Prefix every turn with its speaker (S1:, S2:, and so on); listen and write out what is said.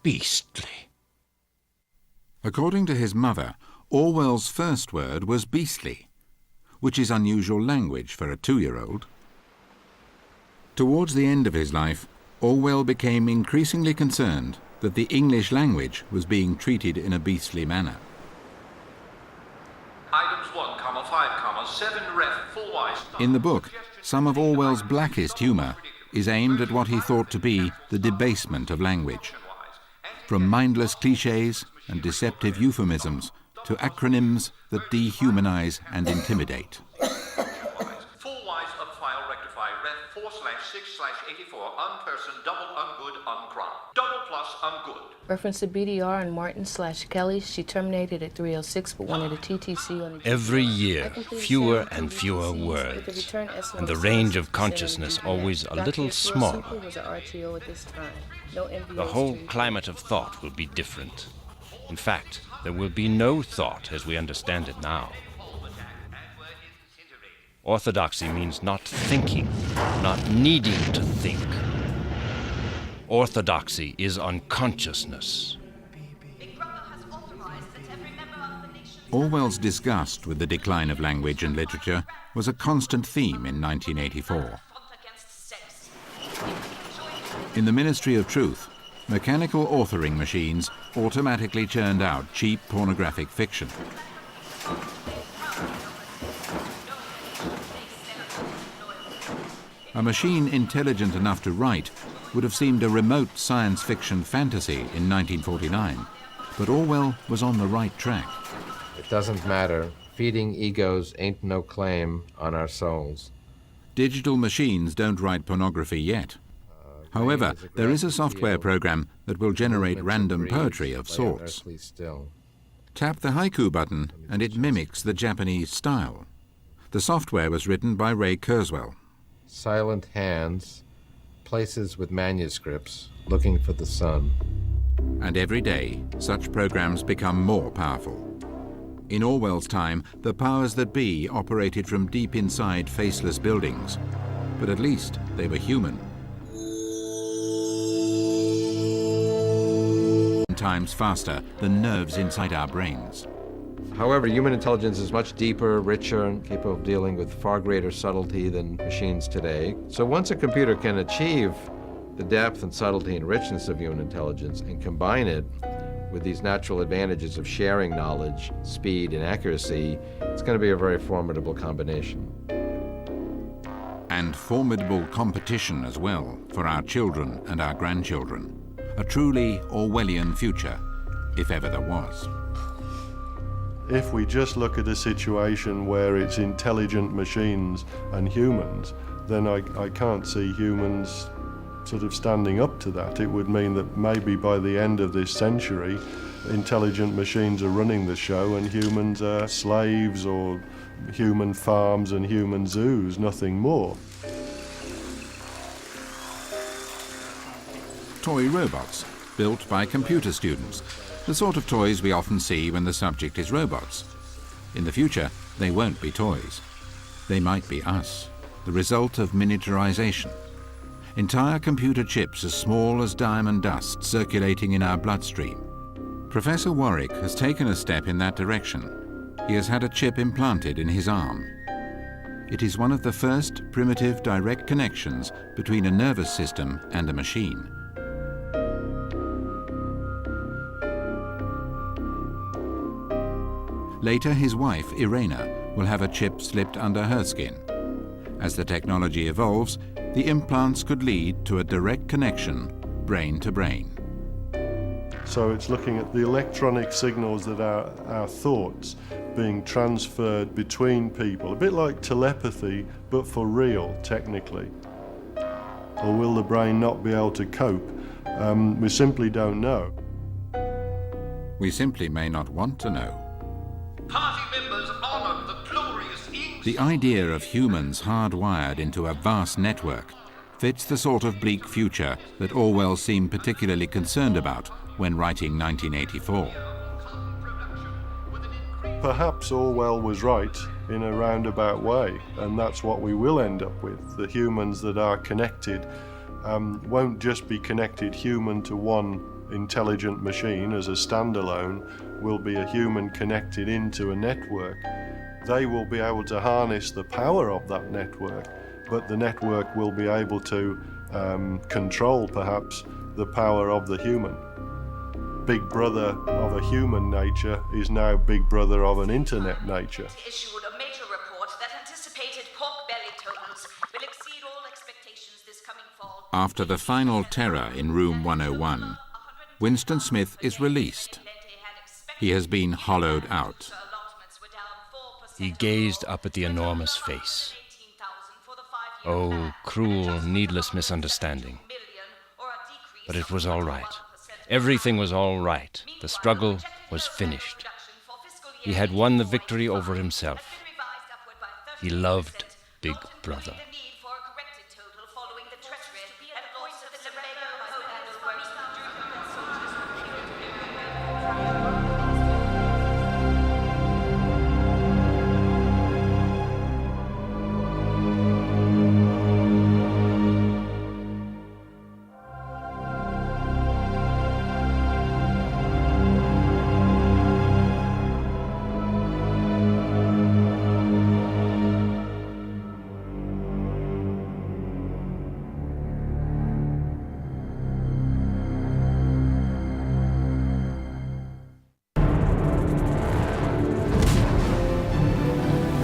S1: beastly.
S2: According to his mother, Orwell's first word was beastly, which is unusual language for a 2-year-old. Towards the end of his life, Orwell became increasingly concerned that the English language was being treated in a beastly manner.
S3: Items 1,5,7 ref full wise.
S2: In the book, some of Orwell's blackest humour is aimed at what he thought to be the debasement of language. From mindless clichés and deceptive euphemisms to acronyms that dehumanize and intimidate.
S3: Full wise of file rectify ref 4/6/84 unperson double ungood uncrown. Double plus ungood.
S4: Reference to BDR and Martin/Kelly, she terminated at 3:06 but wanted a TTC on the...
S1: Every year, fewer and fewer words, and the range of consciousness always a little smaller. The whole climate of thought will be different. In fact, there will be no thought as we understand it now. Orthodoxy means not thinking, not needing to think. Orthodoxy is unconsciousness.
S2: Orwell's disgust with the decline of language and literature was a constant theme in 1984. In the Ministry of Truth, mechanical authoring machines automatically churned out cheap pornographic fiction. A machine intelligent enough to write would have seemed a remote science fiction fantasy in 1949, but Orwell was on the right track.
S5: It doesn't matter. Feeding egos ain't no claim on our souls.
S2: Digital machines don't write pornography yet. However, there is a software program that will generate random poetry of sorts. Tap the haiku button and it mimics the Japanese style. The software was written by Ray Kurzweil.
S5: Silent hands, places with manuscripts, looking for the sun.
S2: And every day, such programs become more powerful. In Orwell's time, the powers that be operated from deep inside faceless buildings, but at least they were human. Times faster than nerves inside our brains.
S5: However, human intelligence is much deeper, richer, and capable of dealing with far greater subtlety than machines today. So once a computer can achieve the depth and subtlety and richness of human intelligence and combine it with these natural advantages of sharing knowledge, speed, and accuracy, it's going to be a very formidable combination.
S2: And formidable competition as well for our children and our grandchildren. A truly Orwellian future, if ever there was.
S6: If we just look at a situation where it's intelligent machines and humans, then I can't see humans sort of standing up to that. It would mean that maybe by the end of this century, intelligent machines are running the show and humans are slaves or human farms and human zoos, nothing more.
S2: Toy robots, built by computer students, the sort of toys we often see when the subject is robots. In the future, they won't be toys. They might be us, the result of miniaturization. Entire computer chips as small as diamond dust circulating in our bloodstream. Professor Warwick has taken a step in that direction. He has had a chip implanted in his arm. It is one of the first primitive direct connections between a nervous system and a machine. Later, his wife, Irena, will have a chip slipped under her skin. As the technology evolves, the implants could lead to a direct connection, brain to brain.
S6: So it's looking at the electronic signals that our thoughts being transferred between people, a bit like telepathy, but for real, technically. Or will the brain not be able to cope? We simply don't know.
S2: We simply may not want to know.
S3: Party members honor the glorious
S2: The idea of humans hardwired into a vast network fits the sort of bleak future that Orwell seemed particularly concerned about when writing 1984.
S6: Perhaps Orwell was right in a roundabout way, and that's what we will end up with. The humans that are connected won't just be connected human to one intelligent machine as a standalone will be a human connected into a network. They will be able to harness the power of that network, but the network will be able to control perhaps the power of the human. Big brother of a human nature is now big brother of an internet nature.
S7: Issued a major report that anticipated pork belly totals will exceed all expectations this coming fall.
S2: After the final terror in room 101, Winston Smith is released. He has been hollowed out.
S1: He gazed up at the enormous face. Oh, cruel, needless misunderstanding. But it was all right. Everything was all right. The struggle was finished. He had won the victory over himself. He loved Big Brother.